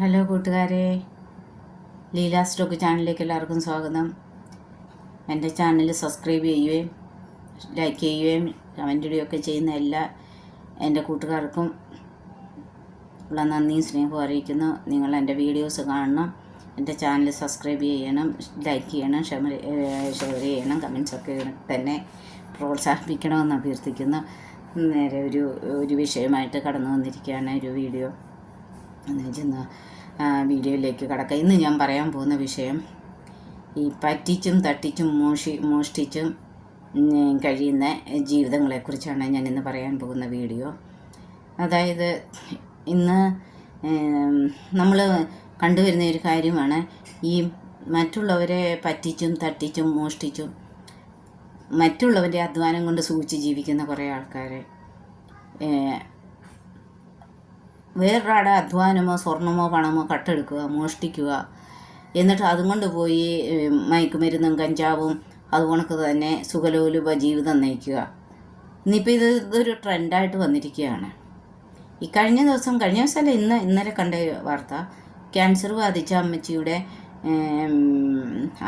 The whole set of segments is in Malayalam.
ഹലോ കൂട്ടുകാരെ, ലീല സ്റ്റോക്ക് ചാനലിലേക്ക് എല്ലാവർക്കും സ്വാഗതം. എൻ്റെ ചാനൽ സബ്സ്ക്രൈബ് ചെയ്യുകയും ലൈക്ക് ചെയ്യുകയും കമൻ്റ് ഇടുകയൊക്കെ ചെയ്യുന്ന എല്ലാ എൻ്റെ കൂട്ടുകാർക്കും ഉള്ള നന്ദിയും സ്നേഹവും അറിയിക്കുന്നു. നിങ്ങൾ എൻ്റെ വീഡിയോസ് കാണണം, എൻ്റെ ചാനൽ സബ്സ്ക്രൈബ് ചെയ്യണം, ലൈക്ക് ചെയ്യണം, ഷെയർ ചെയ്യണം, കമൻസൊക്കെ തന്നെ പ്രോത്സാഹിപ്പിക്കണമെന്ന് അഭ്യർത്ഥിക്കുന്നു. നേരെ ഒരു വിഷയമായിട്ട് കടന്നു വന്നിരിക്കുകയാണ് ഒരു വീഡിയോ. എന്ന് വീഡിയോയിലേക്ക് കടക്കാം. ഇന്ന് ഞാൻ പറയാൻ പോകുന്ന വിഷയം ഈ പറ്റിച്ചും തട്ടിച്ചും മോഷ്ടിച്ചും കഴിയുന്ന ജീവിതങ്ങളെക്കുറിച്ചാണ് ഞാൻ ഇന്ന് പറയാൻ പോകുന്ന വീഡിയോ. അതായത് ഇന്ന് നമ്മൾ കണ്ടുവരുന്ന ഒരു കാര്യമാണ് ഈ മറ്റുള്ളവരെ പറ്റിച്ചും തട്ടിച്ചും മോഷ്ടിച്ചും മറ്റുള്ളവൻ്റെ അധ്വാനം കൊണ്ട് സൂക്ഷിച്ച് ജീവിക്കുന്ന കുറേ ആൾക്കാരെ വേറൊരാളുടെ അധ്വാനമോ സ്വർണമോ പണമോ കട്ടെടുക്കുക, മോഷ്ടിക്കുക, എന്നിട്ട് അതുകൊണ്ട് പോയി മയക്കുമരുന്നും കഞ്ചാവും അതുകൊണ്ടൊക്കെ തന്നെ സുഖലോലുപ ജീവിതം നയിക്കുക. ഇന്നിപ്പോൾ ഇതൊരു ട്രെൻഡായിട്ട് വന്നിരിക്കുകയാണ്. കഴിഞ്ഞ ദിവസമല്ല, ഇന്നലെ കണ്ട വാർത്ത, ക്യാൻസർ ബാധിച്ച അമ്മച്ചിയുടെ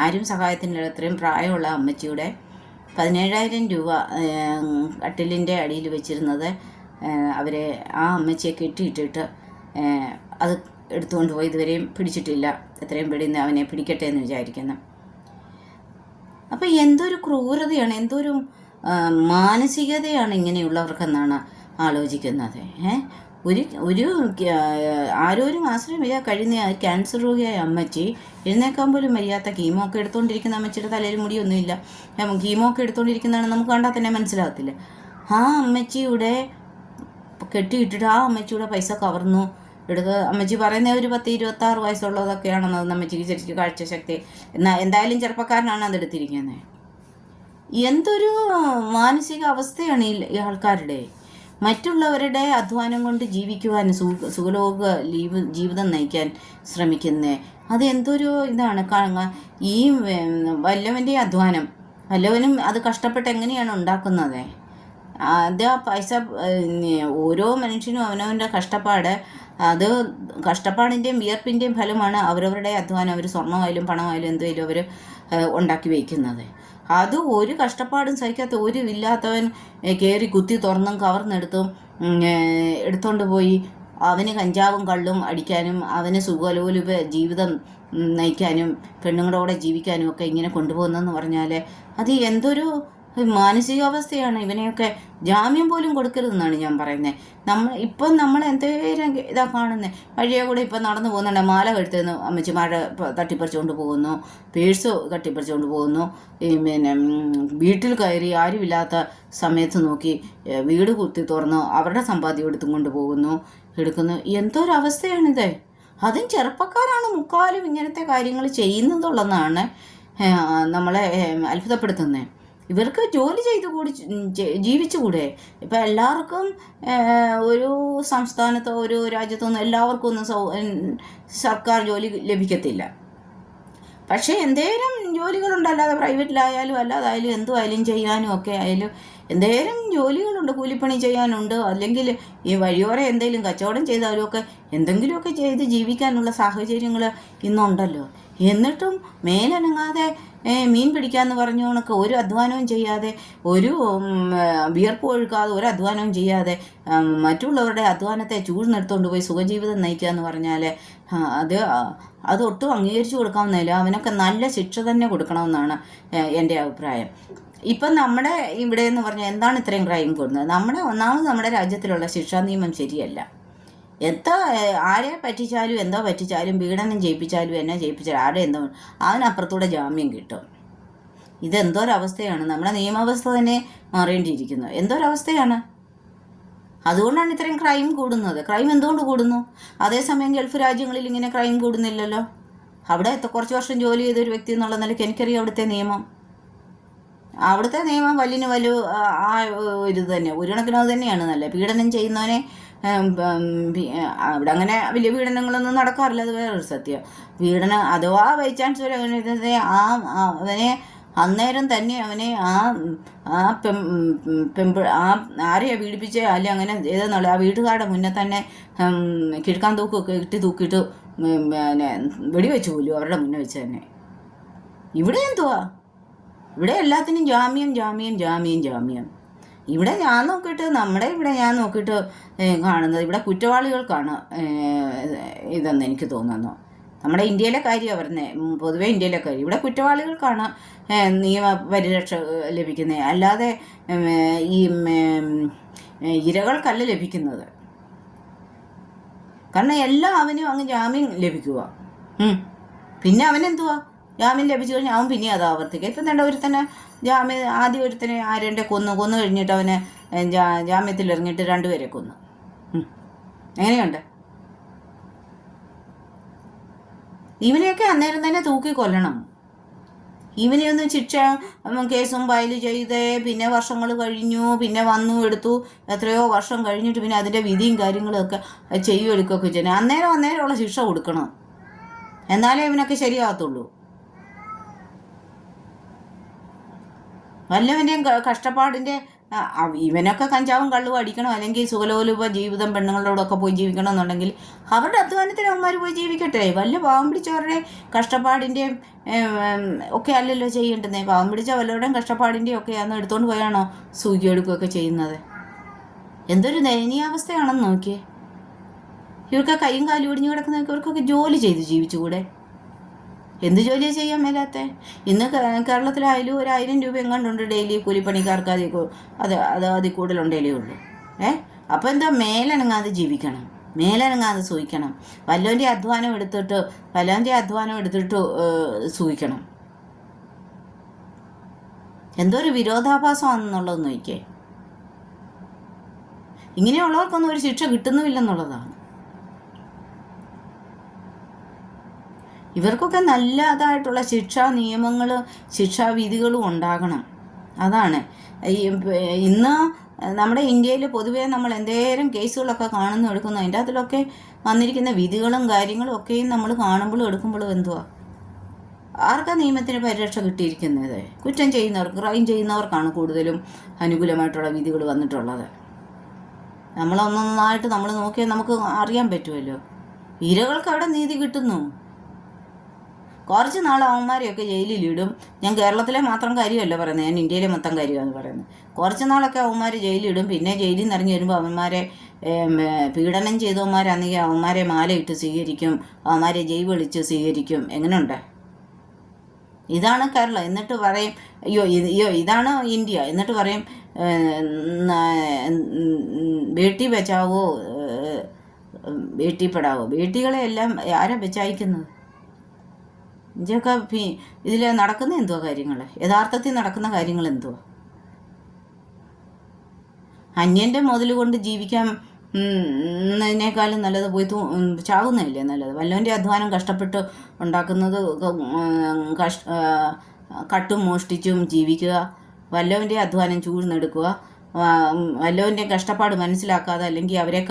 ആരും സഹായത്തിൻ്റെ അത്രയും പ്രായമുള്ള അമ്മച്ചിയുടെ 17,000 രൂപ കട്ടിലിൻ്റെ അടിയിൽ വെച്ചിരുന്നത് അവരെ ആ അമ്മച്ചിയെ കെട്ടിയിട്ടിട്ട് അത് എടുത്തുകൊണ്ട് പോയി ഇതുവരെയും പിടിച്ചിട്ടില്ല. എത്രയും പെടുന്ന അവനെ പിടിക്കട്ടെ എന്ന് വിചാരിക്കുന്നു. അപ്പം എന്തൊരു ക്രൂരതയാണ്, എന്തൊരു മാനസികതയാണ് ഇങ്ങനെയുള്ളവർക്കെന്നാണ് ആലോചിക്കുന്നത്. ഒരു ആരോരും ആശ്രയം വയ്യ കഴിയുന്ന ക്യാൻസർ രോഗിയായ അമ്മച്ചി എഴുന്നേക്കാൻ പോലും വയ്യാത്ത, കീമോ ഒക്കെ എടുത്തുകൊണ്ടിരിക്കുന്ന അമ്മച്ചിയുടെ തലയിൽ മുടിയൊന്നുമില്ല, കീമോ ഒക്കെ എടുത്തുകൊണ്ടിരിക്കുന്നതാണ് നമുക്ക് കണ്ടാൽ തന്നെ മനസ്സിലാകത്തില്ല. ആ അമ്മച്ചിയുടെ കെട്ടിയിട്ടിട്ട് ആ അമ്മച്ചിയുടെ പൈസ കവർന്നു എടുത്ത്, അമ്മച്ചി പറയുന്ന ഒരു 10-26 വയസ്സുള്ളതൊക്കെയാണെന്ന് അമ്മച്ചിക്ക് ശരിക്കും കാഴ്ചശക്തി, എന്തായാലും ചെറുപ്പക്കാരനാണ് അതെടുത്തിരിക്കുന്നത്. എന്തൊരു മാനസിക അവസ്ഥയാണ് ഈ ആൾക്കാരുടെ. മറ്റുള്ളവരുടെ അധ്വാനം കൊണ്ട് ജീവിക്കുവാൻ, സുഖലോക ജീവിതം നയിക്കാൻ ശ്രമിക്കുന്നത്, അത് എന്തൊരു ഇതാണ്. ഈ വല്ലവൻ്റെ അധ്വാനം, വല്ലവനും അത് കഷ്ടപ്പെട്ട് എങ്ങനെയാണ് ഉണ്ടാക്കുന്നത്. അത് ആ പൈസ, ഓരോ മനുഷ്യനും അവനവൻ്റെ കഷ്ടപ്പാട്, അത് കഷ്ടപ്പാടിൻ്റെയും വിയർപ്പിൻ്റെയും ഫലമാണ് അവരവരുടെ അധ്വാനം. അവർ സ്വർണ്ണമായാലും പണമായാലും എന്തെങ്കിലും അവർ ഉണ്ടാക്കി വയ്ക്കുന്നത്. അത് ഒരു കഷ്ടപ്പാടും സഹിക്കാത്ത ഒരു ഇല്ലാത്തവൻ കയറി കുത്തി തുറന്നും കവർന്നെടുത്തും എടുത്തുകൊണ്ട് പോയി അവന് കഞ്ചാവും കള്ളും അടിക്കാനും അവന് സുഖലോലുപ ജീവിതം നയിക്കാനും പെണ്ണുങ്ങളോടെ ജീവിക്കാനും ഒക്കെ ഇങ്ങനെ കൊണ്ടുപോകുന്നതെന്ന് പറഞ്ഞാൽ അത് എന്തൊരു മാനസികാവസ്ഥയാണ്. ഇവനെയൊക്കെ ജാമ്യം പോലും കൊടുക്കരുതെന്നാണ് ഞാൻ പറയുന്നത്. നമ്മൾ എന്തേലും ഇതാ കാണുന്നത്, വഴിയെ കൂടെ ഇപ്പം നടന്നു പോകുന്നുണ്ട്, മാല കഴുത്തുനിന്ന് അമ്മച്ചിമാരെ തട്ടിപ്പറിച്ചുകൊണ്ട് പോകുന്നു, പേഴ്സ് തട്ടിപ്പറിച്ചുകൊണ്ട് പോകുന്നു, പിന്നെ വീട്ടിൽ കയറി ആരുമില്ലാത്ത സമയത്ത് നോക്കി വീട് കുത്തി തുറന്ന് അവരുടെ സമ്പാദ്യം എടുത്തുകൊണ്ട് എടുക്കുന്നു. എന്തൊരവസ്ഥയാണിത്. അതും ചെറുപ്പക്കാരാണ് മുക്കാലും ഇങ്ങനത്തെ കാര്യങ്ങൾ ചെയ്യുന്നതുള്ളതാണ് നമ്മളെ അത്ഭുതപ്പെടുത്തുന്നത്. ഇവർക്ക് ജോലി ജീവിച്ചുകൂടെ? ഇപ്പം എല്ലാവർക്കും ഒരു സംസ്ഥാനത്തോ ഒരു രാജ്യത്തോ ഒന്നും എല്ലാവർക്കും ഒന്നും സർക്കാർ ജോലി ലഭിക്കത്തില്ല. പക്ഷേ എന്തേലും ജോലികളുണ്ട്, അല്ലാതെ പ്രൈവറ്റിലായാലും അല്ലാതായാലും എന്തുമായാലും ചെയ്യാനും ഒക്കെ ആയാലും എന്തേലും ജോലികളുണ്ട്, കൂലിപ്പണി ചെയ്യാനുണ്ട്. അല്ലെങ്കിൽ ഈ വഴിയോര എന്തെങ്കിലും കച്ചവടം ചെയ്താലും ഒക്കെ എന്തെങ്കിലുമൊക്കെ ചെയ്ത് ജീവിക്കാനുള്ള സാഹചര്യങ്ങൾ ഇന്നുണ്ടല്ലോ. എന്നിട്ടും മേലനങ്ങാതെ മീൻ പിടിക്കാമെന്ന് പറഞ്ഞു കണക്ക് ഒരു അധ്വാനവും ചെയ്യാതെ, ഒരു വിയർപ്പ് ഒഴുക്കാതെ, ഒരു അധ്വാനവും ചെയ്യാതെ മറ്റുള്ളവരുടെ അധ്വാനത്തെ ചൂഴ്ന്നെടുത്തുകൊണ്ട് പോയി സുഖജീവിതം നയിക്കുക എന്ന് പറഞ്ഞാൽ അതൊട്ടും അംഗീകരിച്ചു കൊടുക്കാവുന്നില്ല. അവനൊക്കെ നല്ല ശിക്ഷ തന്നെ കൊടുക്കണമെന്നാണ് എൻ്റെ അഭിപ്രായം. ഇപ്പം നമ്മുടെ ഇവിടെ എന്ന് പറഞ്ഞാൽ എന്താണ് ഇത്രയും ക്രൈം കൂടുന്നത്? നമ്മുടെ രാജ്യത്തിലുള്ള ശിക്ഷാ നിയമം ശരിയല്ല. ആരെ പറ്റിച്ചാലും എന്തോ പറ്റിച്ചാലും പീഡനം ചെയ്യിപ്പിച്ചാലും എന്നെ ചെയ്യിപ്പിച്ചാലും ആരെ എന്തോ അതിനപ്പുറത്തൂടെ ജാമ്യം കിട്ടും. ഇതെന്തോരവസ്ഥയാണ്. നമ്മുടെ നിയമവ്യവസ്ഥ തന്നെ മാറേണ്ടിയിരിക്കുന്നു. എന്തൊരവസ്ഥയാണ്. അതുകൊണ്ടാണ് ഇത്രയും ക്രൈം കൂടുന്നത്. ക്രൈം എന്തുകൊണ്ട് കൂടുന്നു? അതേസമയം ഗൾഫ് രാജ്യങ്ങളിൽ ഇങ്ങനെ ക്രൈം കൂടുന്നില്ലല്ലോ. അവിടെ കുറച്ച് വർഷം ജോലി ചെയ്തൊരു വ്യക്തി എന്നുള്ള നിലയ്ക്ക് എനിക്കറിയാം അവിടുത്തെ നിയമം വലിയ ആ ഇത് തന്നെ ഒരു കണക്കിന് അത് തന്നെയാണ് നല്ല. പീഡനം ചെയ്യുന്നവനെ അവിടെ അങ്ങനെ വലിയ പീഡനങ്ങളൊന്നും നടക്കാറില്ല, അത് വേറൊരു സത്യം. പീഡനം അഥവാ ബൈ ചാൻസ് വരെ അവനെ അന്നേരം തന്നെ അവനെ ആരെയാ പീഡിപ്പിച്ചേ അല്ലെ അങ്ങനെ ഏതെന്നുള്ള ആ വീട്ടുകാരുടെ മുന്നേ തന്നെ കിഴക്കാൻ തൂക്കൊക്കെ തൂക്കിയിട്ട് പിന്നെ വെടിവെച്ച് കൊല്ലും അവരുടെ മുന്നേ വെച്ച് തന്നെ. ഇവിടെ എന്തുവാ? ഇവിടെ എല്ലാത്തിനും ജാമ്യം ജാമ്യം ജാമ്യം ജാമ്യം. ഇവിടെ ഞാൻ നോക്കിയിട്ട് ഞാൻ നോക്കിയിട്ട് കാണുന്നത് ഇവിടെ കുറ്റവാളികൾക്കാണ് ഇതെന്ന് എനിക്ക് തോന്നുന്നു. നമ്മുടെ ഇന്ത്യയിലെ കാര്യമാണ് പറഞ്ഞത്, പൊതുവേ ഇന്ത്യയിലെ കാര്യം. ഇവിടെ കുറ്റവാളികൾക്കാണ് നിയമ പരിരക്ഷ ലഭിക്കുന്നത്, അല്ലാതെ ഈ ഇരകൾക്കല്ല ലഭിക്കുന്നത്. കാരണം അവനും അങ്ങ് ജാമ്യം ലഭിക്കുക. പിന്നെ അവനെന്തുവാ, ജാമ്യം ലഭിച്ചു കഴിഞ്ഞാൽ അവൻ പിന്നെ അത് ആവർത്തിക്കുക. ഇപ്പം തന്നെ ഒരുത്തന്നെ ആദ്യം ഒരുത്തനെ ആരുടെ കൊന്നു കഴിഞ്ഞിട്ട് അവന് ജാമ്യത്തിൽ ഇറങ്ങിയിട്ട് 2 പേരെ കൊന്നു. എങ്ങനെയുണ്ട്? ഇവനെയൊക്കെ അന്നേരം തന്നെ തൂക്കി കൊല്ലണം. ഇവനെയൊന്നും ശിക്ഷ കേസും ഫയൽ ചെയ്ത് പിന്നെ വർഷങ്ങൾ കഴിഞ്ഞു, പിന്നെ വന്നു എടുത്തു, എത്രയോ വർഷം കഴിഞ്ഞിട്ട് പിന്നെ അതിൻ്റെ വിധിയും കാര്യങ്ങളൊക്കെ ചെയ്യുമെടുക്കുകയൊക്കെ ചെയ്യണം. അന്നേരമുള്ള ശിക്ഷ കൊടുക്കണം, എന്നാലേ ഇവനൊക്കെ ശരിയാകത്തുള്ളൂ. വല്ലവൻ്റെയും കഷ്ടപ്പാടിൻ്റെ ഇവനൊക്കെ കഞ്ചാവും കള്ളും അടിക്കണം, അല്ലെങ്കിൽ സുഖലോലുപ ജീവിതം പെണ്ണുങ്ങളോടൊക്കെ പോയി ജീവിക്കണം എന്നുണ്ടെങ്കിൽ അവരുടെ അധ്വാനത്തിന് അവന്മാർ പോയി ജീവിക്കട്ടെ. വല്ല പാവം പിടിച്ചവരുടെ കഷ്ടപ്പാടിൻ്റെയും ഒക്കെ അല്ലല്ലോ ചെയ്യേണ്ടത്. പാവം പിടിച്ച വല്ലവരുടെയും കഷ്ടപ്പാടിൻ്റെയും ഒക്കെ അന്ന് എടുത്തുകൊണ്ട് പോയാണോ സൂചി എടുക്കുകയൊക്കെ ചെയ്യുന്നത്? എന്തൊരു ദയനീയാവസ്ഥയാണെന്ന് നോക്കിയേ. ഇവർക്ക് കൈയും കാലും ഒടിഞ്ഞു കിടക്കുന്നവർക്ക് ഇവർക്കൊക്കെ ജോലി ചെയ്ത് ജീവിച്ചുകൂടെ? എന്ത് ജോലിയാണ് ചെയ്യാൻ മേലാത്ത? ഇന്ന് കേരളത്തിലായാലും 1000 രൂപ എങ്ങാണ്ടുണ്ട് ഡെയിലി കൂലിപ്പണിക്കാർക്ക്. അതിൽ കൂടുതലുണ്ടേലേ ഉള്ളൂ. അപ്പോൾ എന്താ, മേലനങ്ങാതെ ജീവിക്കണം, മേലനങ്ങാതെ സൂഹിക്കണം. വല്ലവൻ്റെ അധ്വാനം എടുത്തിട്ട് സൂഹിക്കണം. എന്തോ ഒരു വിരോധാഭാസമാണെന്നുള്ളത് നോക്കിയേ. ഇങ്ങനെയുള്ളവർക്കൊന്നും ഒരു ശിക്ഷ കിട്ടുന്നുമില്ലെന്നുള്ളതാണ്. ഇവർക്കൊക്കെ നല്ലതായിട്ടുള്ള ശിക്ഷാ നിയമങ്ങളും ശിക്ഷാവിധികളും ഉണ്ടാകണം. അതാണ് ഇന്ന് നമ്മുടെ ഇന്ത്യയിൽ പൊതുവേ നമ്മൾ എന്തേലും കേസുകളൊക്കെ എടുക്കുന്നു, അതിൻ്റെ അതിലൊക്കെ വന്നിരിക്കുന്ന വിധികളും കാര്യങ്ങളും ഒക്കെയും നമ്മൾ കാണുമ്പോഴും എടുക്കുമ്പോഴും എന്തുവാ, ആർക്കാ നിയമത്തിന് പരിരക്ഷ കിട്ടിയിരിക്കുന്നത്? കുറ്റം ചെയ്യുന്നവർക്ക്, ക്രൈം ചെയ്യുന്നവർക്കാണ് കൂടുതലും അനുകൂലമായിട്ടുള്ള വിധികൾ വന്നിട്ടുള്ളത്. നമ്മളൊന്നൊന്നായിട്ട് നമ്മൾ നോക്കിയാൽ നമുക്ക് അറിയാൻ പറ്റുമല്ലോ. ഇരകൾക്ക് അവിടെ നീതി കിട്ടുന്നു. കുറച്ച് നാൾ അവന്മാരെയൊക്കെ ജയിലിലിടും. ഞാൻ കേരളത്തിലെ മാത്രം കാര്യമല്ല പറയുന്നത്, ഞാൻ ഇന്ത്യയിലെ മൊത്തം കാര്യമാണ് പറയുന്നത്. കുറച്ച് നാളൊക്കെ അവന്മാർ ജയിലിടും. പിന്നെ ജയിലിൽ നിന്ന് ഇറങ്ങി വരുമ്പോൾ അവന്മാരെ പീഡനം ചെയ്തവന്മാരാണെങ്കിൽ അവന്മാരെ മാലയിട്ട് സ്വീകരിക്കും, അവന്മാരെ ജയ് വിളിച്ച് സ്വീകരിക്കും. എങ്ങനെയുണ്ട്? ഇതാണ് കേരളം. എന്നിട്ട് പറയും ഇതാണ് ഇന്ത്യ. എന്നിട്ട് പറയും ബേട്ടി ബച്ചാവോ ബേട്ടി പെടാവോ. ബേട്ടികളെ എല്ലാം ആരാ ബച്ചായിക്കുന്നത്? ഇതൊക്കെ ഇതിൽ നടക്കുന്ന എന്തുവാ കാര്യങ്ങൾ? യഥാർത്ഥത്തിൽ നടക്കുന്ന കാര്യങ്ങൾ എന്തുവാ? അന്യൻ്റെ മുതൽ കൊണ്ട് ജീവിക്കാൻ ന്നതിനേക്കാളും നല്ലത് പോയി ചാകുന്നതല്ലേ നല്ലത്. വല്ലവൻ്റെ അധ്വാനം കഷ്ടപ്പെട്ട് ഉണ്ടാക്കുന്നത് കട്ടും മോഷ്ടിച്ചും ജീവിക്കുക, വല്ലവൻ്റെ അധ്വാനം ചൂഴ്ന്നെടുക്കുക, വല്ലവൻ്റെ കഷ്ടപ്പാട് മനസ്സിലാക്കാതെ അല്ലെങ്കിൽ അവരെ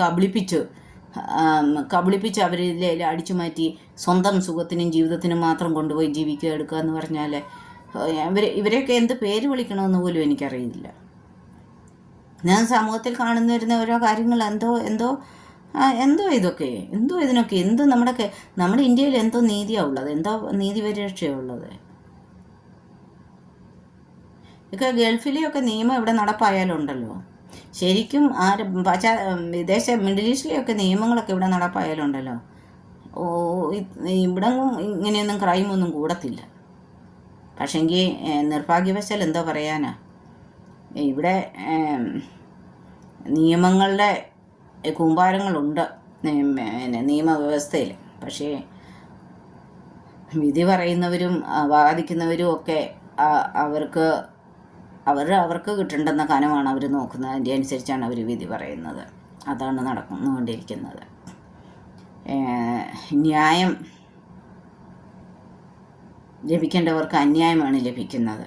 കബളിപ്പിച്ച് അവരിലെ അടിച്ചു മാറ്റി സ്വന്തം സുഖത്തിനും ജീവിതത്തിനും മാത്രം കൊണ്ടുപോയി ജീവിക്കുക എടുക്കുക എന്ന് പറഞ്ഞാൽ ഇവരെയൊക്കെ എന്ത് പേര് വിളിക്കണമെന്ന് പോലും എനിക്കറിയില്ല. ഞാൻ സമൂഹത്തിൽ കാണുന്ന വരുന്ന ഓരോ കാര്യങ്ങൾ എന്തോ ഇതിനൊക്കെ നമ്മുടെ ഇന്ത്യയിൽ എന്തോ നീതിയാണ് ഉള്ളത്, എന്തോ നീതി പരിരക്ഷയാണ് ഉള്ളത്. ഇതൊക്കെ ഗൾഫിലെയൊക്കെ നിയമം ഇവിടെ നടപ്പായാലുണ്ടല്ലോ, ശരിക്കും വിദേശ മിഡിൽ ഈസ്റ്റിലെയൊക്കെ നിയമങ്ങളൊക്കെ ഇവിടെ നടപ്പായാലുണ്ടല്ലോ, ഇവിടെ ഇങ്ങനെയൊന്നും ക്രൈമൊന്നും കൂടത്തില്ല. പക്ഷെങ്കിൽ നിർഭാഗ്യവശാൽ എന്തോ പറയാനാ, ഇവിടെ നിയമങ്ങളുടെ കൂമ്പാരങ്ങളുണ്ട് നിയമവ്യവസ്ഥയിൽ. പക്ഷേ വിധി പറയുന്നവരും വാദിക്കുന്നവരും ഒക്കെ അവർക്ക് കിട്ടേണ്ടുന്ന കനമാണ് അവർ നോക്കുന്നത്. അതിൻ്റെ അനുസരിച്ചാണ് അവർ വിധി പറയുന്നത്. അതാണ് നടന്നുകൊണ്ടിരിക്കുന്നത്. ന്യായം ലഭിക്കേണ്ടവർക്ക് അന്യായമാണ് ലഭിക്കുന്നത്,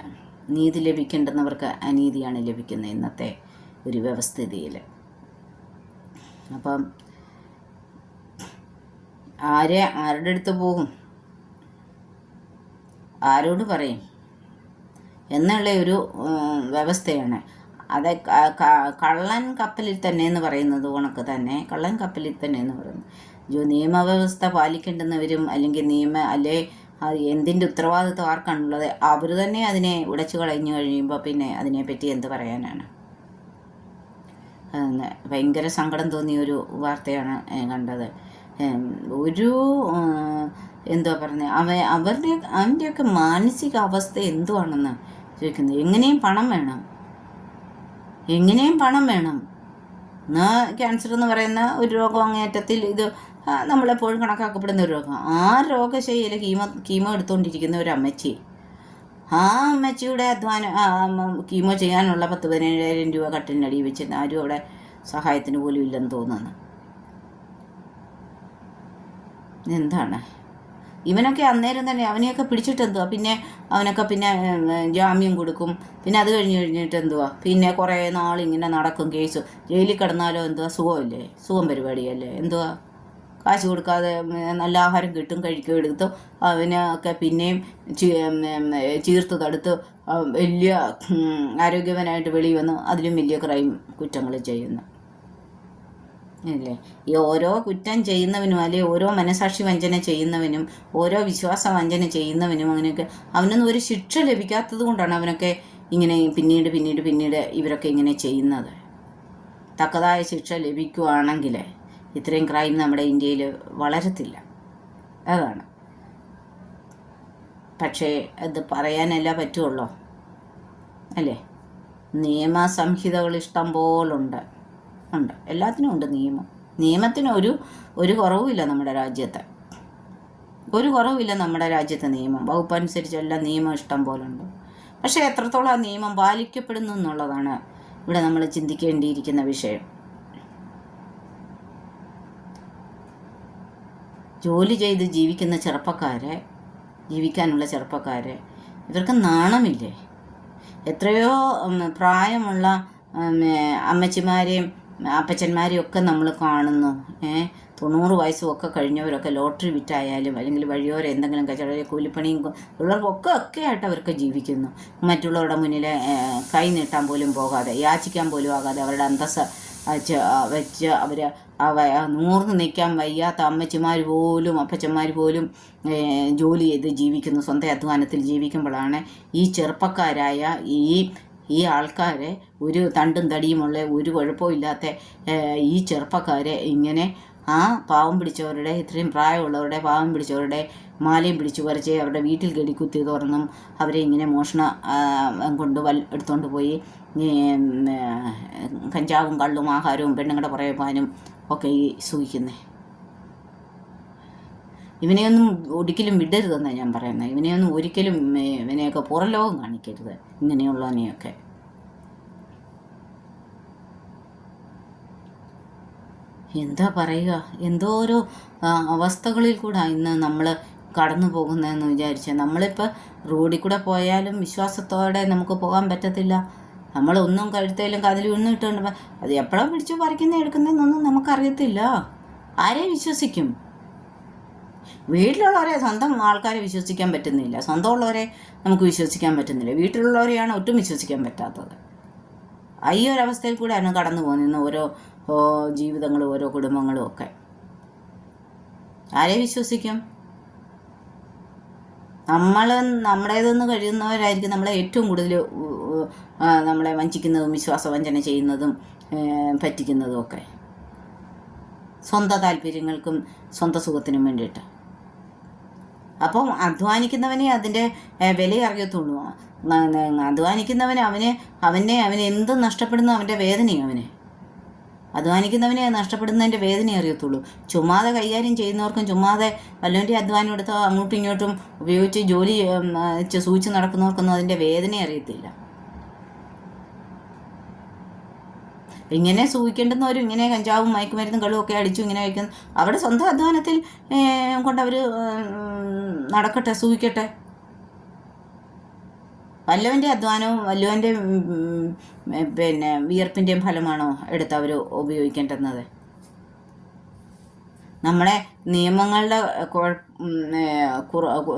നീതി ലഭിക്കേണ്ടുന്നവർക്ക് അനീതിയാണ് ലഭിക്കുന്നത് ഇന്നത്തെ ഒരു വ്യവസ്ഥിതിയിൽ. അപ്പം ആരുടെ അടുത്ത് പോകും, ആരോട് പറയും എന്നുള്ള ഒരു വ്യവസ്ഥയാണ്. അത് കള്ളൻ കപ്പലിൽ തന്നെ എന്ന് പറയുന്നത് കണക്ക് തന്നെ, കള്ളൻ കപ്പലിൽ തന്നെ എന്ന് പറയുന്നത് നിയമവ്യവസ്ഥ പാലിക്കേണ്ടുന്നവരും അല്ലെങ്കിൽ എന്തിൻ്റെ ഉത്തരവാദിത്വം ആർക്കാണുള്ളത് അവർ തന്നെ അതിനെ ഉടച്ചു കളഞ്ഞു കഴിയുമ്പോൾ പിന്നെ അതിനെപ്പറ്റി എന്ത് പറയാനാണ്? ഭയങ്കര സങ്കടം തോന്നിയ ഒരു വാർത്തയാണ് കണ്ടത്. ഒരു എന്തുവാ പറഞ്ഞത്, അവൻ്റെയൊക്കെ മാനസിക അവസ്ഥ എന്തുവാണെന്ന് ചോദിക്കുന്നത്. എങ്ങനെയും പണം വേണം. എന്നാൽ ക്യാൻസർ എന്ന് പറയുന്ന ഒരു രോഗം അങ്ങേറ്റത്തിൽ ഇത് നമ്മളെപ്പോഴും കണക്കാക്കപ്പെടുന്ന ഒരു രോഗം. ആ രോഗശൈലിയിൽ കീമോ എടുത്തുകൊണ്ടിരിക്കുന്ന ഒരു അമ്മച്ചി, ആ അമ്മച്ചിയുടെ കീമോ ചെയ്യാനുള്ള 10-17,000 രൂപ കട്ടിലിനടിയിൽ വെച്ചിരുന്ന ആരും അവിടെ സഹായത്തിന് പോലും ഇല്ലെന്ന് തോന്നുന്നു. എന്താണ് ഇവനൊക്കെ അന്നേരം തന്നെ അവനെയൊക്കെ പിടിച്ചിട്ട് എന്തുവാ, പിന്നെ അവനൊക്കെ പിന്നെ ജാമ്യം കൊടുക്കും. പിന്നെ അത് കഴിഞ്ഞിട്ട് എന്തുവാ, പിന്നെ കുറേ നാളിങ്ങനെ നടക്കും കേസ്. ജയിലിൽ കിടന്നാലോ എന്തുവാ, സുഖം പരിപാടിയല്ലേ? എന്തുവാ, കാശ് കൊടുക്കാതെ നല്ല ആഹാരം കിട്ടും, കഴിക്കുകയും എടുത്തു അവനൊക്കെ പിന്നെയും ചീർത്ത് തടുത്ത് വലിയ ആരോഗ്യവാനായിട്ട് വെളിയിൽ വന്ന് അതിലും വലിയ ക്രൈം കുറ്റങ്ങൾ ചെയ്യുന്നു അല്ലേ? ഈ ഓരോ കുറ്റം ചെയ്യുന്നവനും അല്ലെങ്കിൽ ഓരോ മനസാക്ഷി വഞ്ചന ചെയ്യുന്നവനും ഓരോ വിശ്വാസ വഞ്ചന ചെയ്യുന്നവനും അങ്ങനെയൊക്കെ അവനൊന്നും ഒരു ശിക്ഷ ലഭിക്കാത്തത് കൊണ്ടാണ് അവനൊക്കെ ഇങ്ങനെ പിന്നീട് ഇവരൊക്കെ ഇങ്ങനെ ചെയ്യുന്നത്. തക്കതായ ശിക്ഷ ലഭിക്കുകയാണെങ്കിൽ ഇത്രയും ക്രൈം നമ്മുടെ ഇന്ത്യയിൽ വളരത്തില്ല. അതാണ്. പക്ഷേ അത് പറയാനല്ല പറ്റുള്ളൂ അല്ലേ? നിയമസംഹിതകൾ ഇഷ്ടം പോലുണ്ട്. എല്ലാത്തിനും ഉണ്ട് നിയമത്തിന് ഒരു കുറവുമില്ല നമ്മുടെ രാജ്യത്ത്. നിയമം വകുപ്പ് അനുസരിച്ചെല്ലാം നിയമം ഇഷ്ടം പോലുണ്ട്. പക്ഷേ എത്രത്തോളം ആ നിയമം പാലിക്കപ്പെടുന്നു എന്നുള്ളതാണ് ഇവിടെ നമ്മൾ ചിന്തിക്കേണ്ടിയിരിക്കുന്ന വിഷയം. ജോലി ചെയ്ത് ജീവിക്കാനുള്ള ചെറുപ്പക്കാരെ ഇവർക്ക് നാണമില്ലേ? എത്രയോ പ്രായമുള്ള അമ്മച്ചിമാരെയും അപ്പച്ചന്മാരെയും ഒക്കെ നമ്മൾ കാണുന്നു. 90 വയസ്സും ഒക്കെ കഴിഞ്ഞവരൊക്കെ ലോട്ടറി വിറ്റായാലും അല്ലെങ്കിൽ വഴിയോരം എന്തെങ്കിലും കച്ചവടം കൂലിപ്പണിയും ഒക്കെ ആയിട്ട് അവർക്ക് ജീവിക്കുന്നു. മറ്റുള്ളവരുടെ മുന്നിൽ കൈ നീട്ടാൻ പോലും പോകാതെ, യാചിക്കാൻ പോലും ആകാതെ അവരുടെ അന്തസ്സ് വെച്ച് അവർ നൂർന്ന് നിൽക്കാൻ വയ്യാത്ത അമ്മച്ചിമാർ പോലും അപ്പച്ചന്മാർ പോലും ജോലി ചെയ്ത് ജീവിക്കുന്നു. സ്വന്തം അധ്വാനത്തിൽ ജീവിക്കുമ്പോഴാണ് ഈ ചെറുപ്പക്കാരായ ഈ ആൾക്കാരെ, ഒരു തണ്ടും തടിയുമുള്ള ഒരു കുഴപ്പമില്ലാത്ത ഈ ചെറുപ്പക്കാരെ ഇങ്ങനെ ആ പാവം പിടിച്ചവരുടെ, ഇത്രയും പ്രായമുള്ളവരുടെ പാവം പിടിച്ചവരുടെ മാലയും പിടിച്ചു പറിച്ച് അവരുടെ വീട്ടിൽ കെടിക്കുത്തി തുറന്നും അവരെ ഇങ്ങനെ കൊണ്ട് എടുത്തുകൊണ്ട് പോയി കഞ്ചാവും കള്ളും ആഹാരവും പെണ്ണുങ്ങളുടെ പുറകെ പോകാനും ഒക്കെ ഈ സൂഹിക്കുന്നേ. ഇവനെയൊന്നും ഒരിക്കലും വിടരുതെന്നാണ് ഞാൻ പറയുന്നത്. ഇവനെയൊന്നും ഒരിക്കലും ഇവനെയൊക്കെ പുറം ലോകം കാണിക്കരുത്, ഇങ്ങനെയുള്ളവനെയൊക്കെ. എന്താ പറയുക, എന്തോരോ അവസ്ഥകളിൽ കൂടെ ഇന്ന് നമ്മൾ കടന്നു പോകുന്നതെന്ന് വിചാരിച്ചാൽ. നമ്മളിപ്പോൾ റോഡിൽ കൂടെ പോയാലും വിശ്വാസത്തോടെ നമുക്ക് പോകാൻ പറ്റത്തില്ല. നമ്മളൊന്നും കഴുത്തേലും കതിലും ഒന്നും ഇട്ടുകൊണ്ട് അത് എപ്പോഴാണ് പിടിച്ചു എടുക്കുന്നതെന്നൊന്നും നമുക്കറിയത്തില്ല. ആരെ വിശ്വസിക്കും? വീട്ടിലുള്ളവരെ, സ്വന്തം ആൾക്കാരെ വിശ്വസിക്കാൻ പറ്റുന്നില്ല. സ്വന്തമുള്ളവരെ നമുക്ക് വിശ്വസിക്കാൻ പറ്റുന്നില്ല. വീട്ടിലുള്ളവരെയാണ് ഒട്ടും വിശ്വസിക്കാൻ പറ്റാത്തത്. ഈ ഒരവസ്ഥയിൽ കൂടെയാണ് കടന്നു പോകുന്നത് ഓരോ ജീവിതങ്ങളും ഓരോ കുടുംബങ്ങളും ഒക്കെ. ആരെ വിശ്വസിക്കും? നമ്മുടേതെന്ന് കഴിയുന്നവരായിരിക്കും നമ്മളെ ഏറ്റവും കൂടുതൽ നമ്മളെ വഞ്ചിക്കുന്നതും വിശ്വാസവഞ്ചന ചെയ്യുന്നതും പറ്റിക്കുന്നതും ഒക്കെ, സ്വന്തം താല്പര്യങ്ങൾക്കും സ്വന്തം സുഖത്തിനും വേണ്ടിയിട്ട്. അപ്പം അധ്വാനിക്കുന്നവനെ അതിൻ്റെ വില അറിയത്തുള്ളൂ. അധ്വാനിക്കുന്നവന് അവനെ എന്ത് നഷ്ടപ്പെടുന്നു അവൻ്റെ വേദനയും അധ്വാനിക്കുന്നവനെ നഷ്ടപ്പെടുന്നതിൻ്റെ വേദന അറിയത്തുള്ളൂ. ചുമ്മാതെ കൈകാര്യം ചെയ്യുന്നവർക്കും ചുമ്മാതെ വല്ലവൻ്റെ അധ്വാനം എടുത്ത് അങ്ങോട്ടും ഇങ്ങോട്ടും ഉപയോഗിച്ച് ജോലി സൂചിച്ച് നടക്കുന്നവർക്കൊന്നും അതിൻ്റെ വേദന അറിയത്തില്ല. ഇങ്ങനെ സൂഹിക്കേണ്ടുന്നവരും ഇങ്ങനെ കഞ്ചാവും മയക്കുമരുന്നും കള്ളും ഒക്കെ അടിച്ചു ഇങ്ങനെ വയ്ക്കുന്നു. അവിടെ സ്വന്തം അധ്വാനത്തിൽ കൊണ്ടവർ നടക്കട്ടെ, സൂഹിക്കട്ടെ. വല്ലവൻ്റെ അധ്വാനവും വല്ലവൻ്റെ വിയർപ്പിൻ്റെയും ഫലമാണോ എടുത്ത് അവർ ഉപയോഗിക്കേണ്ടുന്നത്? നമ്മുടെ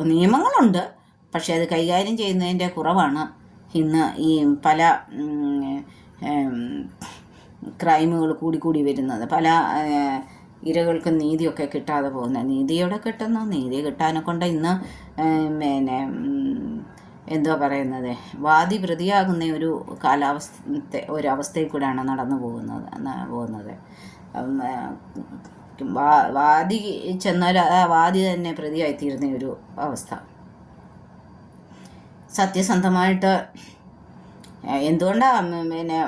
നിയമങ്ങളുണ്ട്, പക്ഷെ അത് കൈകാര്യം ചെയ്യുന്നതിൻ്റെ കുറവാണ് ഇന്ന് ഈ പല ക്രൈമുകൾ കൂടി വരുന്നത്. പല ഇരകൾക്ക് നീതിയൊക്കെ കിട്ടാതെ പോകുന്നത്. നീതിയോടെ കിട്ടുന്നു. നീതി കിട്ടാനെ കൊണ്ട് ഇന്ന് പിന്നെ എന്തോ പറയുന്നത്, വാദി പ്രതിയാകുന്ന ഒരു ഒരവസ്ഥയിൽ കൂടെയാണ് നടന്നു പോകുന്നത്. വാദി ചെന്നാൽ ആ വാദി തന്നെ പ്രതിയായിത്തീരുന്ന ഒരു അവസ്ഥ. സത്യസന്ധമായിട്ട് എന്തുകൊണ്ടാണ് പിന്നെ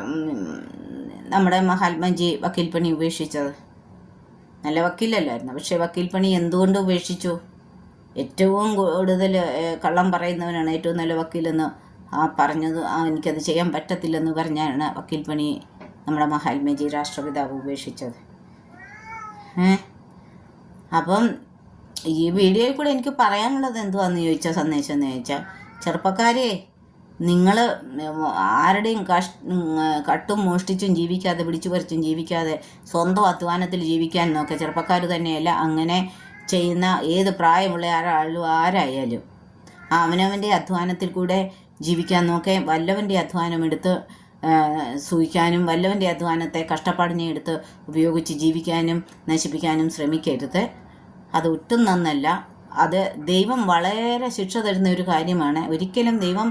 നമ്മുടെ മഹാത്മജി വക്കീൽ പണി ഉപേക്ഷിച്ചത്? നല്ല വക്കീലല്ലായിരുന്നു. പക്ഷേ വക്കീൽ പണി എന്തുകൊണ്ട് ഉപേക്ഷിച്ചു? ഏറ്റവും കൂടുതൽ കള്ളം പറയുന്നവനാണ് ഏറ്റവും നല്ല വക്കീലെന്ന് പറഞ്ഞത്. എനിക്കത് ചെയ്യാൻ പറ്റത്തില്ലെന്ന് പറഞ്ഞാണ് വക്കീൽ പണി നമ്മുടെ മഹാത്മജി രാഷ്ട്രപിതാവ് ഉപേക്ഷിച്ചത്. അപ്പം ഈ വീഡിയോയിൽ കൂടെ എനിക്ക് പറയാനുള്ളത് എന്തുവാന്ന് ചോദിച്ചാൽ, സന്ദേശം എന്ന് ചോദിച്ചാൽ, ചെറുപ്പക്കാരെ, നിങ്ങൾ ആരുടെയും കട്ടും മോഷ്ടിച്ചും ജീവിക്കാതെ, പിടിച്ചു പറിച്ചും ജീവിക്കാതെ, സ്വന്തം അധ്വാനത്തിൽ ജീവിക്കാൻ നോക്കുക. ചെറുപ്പക്കാർ തന്നെയല്ല, അങ്ങനെ ചെയ്യുന്ന ഏത് പ്രായമുള്ള ആരായാലും അവനവൻ്റെ അധ്വാനത്തിൽ കൂടെ ജീവിക്കാൻ നോക്കേ. വല്ലവൻ്റെ അധ്വാനം എടുത്ത് സൂഹിക്കാനും വല്ലവൻ്റെ അധ്വാനത്തെ കഷ്ടപ്പാടിനെ എടുത്ത് ഉപയോഗിച്ച് ജീവിക്കാനും നശിപ്പിക്കാനും ശ്രമിക്കരുത്. അത് ഒട്ടും നന്നല്ല. അത് ദൈവം വളരെ ശിക്ഷ തരുന്ന ഒരു കാര്യമാണ്. ഒരിക്കലും ദൈവം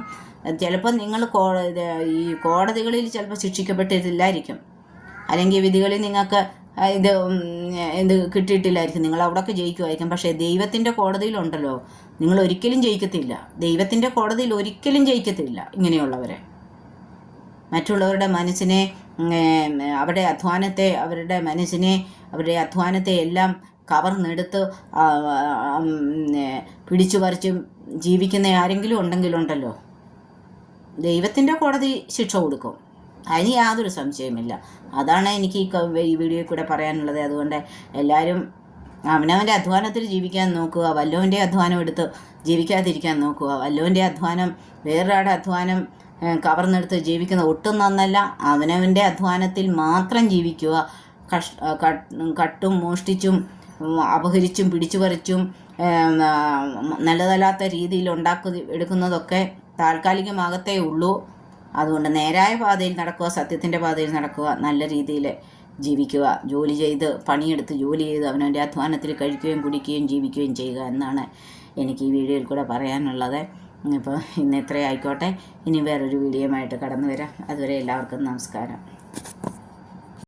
ചിലപ്പോൾ നിങ്ങൾ ഈ കോടതികളിൽ ചിലപ്പോൾ ശിക്ഷിക്കപ്പെട്ടിട്ടില്ലായിരിക്കും, അല്ലെങ്കിൽ വിധികളിൽ നിങ്ങൾക്ക് ഇത് കിട്ടിയിട്ടില്ലായിരിക്കും, നിങ്ങൾ അവിടെയൊക്കെ ജയിക്കുമായിരിക്കും. പക്ഷേ ദൈവത്തിൻ്റെ കോടതിയിലുണ്ടല്ലോ, നിങ്ങൾ ഒരിക്കലും ജയിക്കത്തില്ല. ദൈവത്തിൻ്റെ കോടതിയിൽ ഒരിക്കലും ജയിക്കത്തില്ല ഇങ്ങനെയുള്ളവരെ. മറ്റുള്ളവരുടെ മനസ്സിനെ, അവരുടെ അധ്വാനത്തെ, അവരുടെ അധ്വാനത്തെ എല്ലാം കവർന്നെടുത്ത് പിടിച്ചു പറിച്ചും ജീവിക്കുന്ന ആരെങ്കിലും ഉണ്ടെങ്കിലുണ്ടല്ലോ, ദൈവത്തിൻ്റെ കോടതി ശിക്ഷ കൊടുക്കും. അതിന് യാതൊരു സംശയമില്ല. അതാണ് എനിക്ക് ഈ വീഡിയോയിൽ കൂടെ പറയാനുള്ളത്. അതുകൊണ്ട് എല്ലാവരും അവനവൻ്റെ അധ്വാനത്തിൽ ജീവിക്കാൻ നോക്കുക. വല്ലവൻ്റെ അധ്വാനം എടുത്ത് ജീവിക്കാതിരിക്കാൻ നോക്കുക. വല്ലവൻ്റെ അധ്വാനം, വേറൊരാളുടെ അധ്വാനം കവർന്നെടുത്ത് ജീവിക്കുന്ന ഒട്ടും നന്നല്ല. അവനവൻ്റെ അധ്വാനത്തിൽ മാത്രം ജീവിക്കുക. കട്ടും മോഷ്ടിച്ചും അപഹരിച്ചും പിടിച്ചു പറിച്ചും നല്ലതല്ലാത്ത രീതിയിൽ എടുക്കുന്നതൊക്കെ താൽക്കാലികമാകത്തേ ഉള്ളൂ. അതുകൊണ്ട് നേരായ പാതയിൽ നടക്കുക, സത്യത്തിൻ്റെ പാതയിൽ നടക്കുക, നല്ല രീതിയിൽ ജീവിക്കുക. ജോലി ചെയ്ത്, പണിയെടുത്ത് ജോലി ചെയ്ത് അവനവൻ്റെ അധ്വാനത്തിൽ കഴിക്കുകയും കുടിക്കുകയും ജീവിക്കുകയും ചെയ്യുക എന്നാണ് എനിക്ക് ഈ വീഡിയോയിൽ കൂടെ പറയാനുള്ളത്. ഇപ്പോൾ ഇന്ന് ഇത്രയും ആയിക്കോട്ടെ. ഇനി വേറൊരു വീഡിയോയുമായിട്ട് കടന്നു വരാം. അതുവരെ എല്ലാവർക്കും നമസ്കാരം.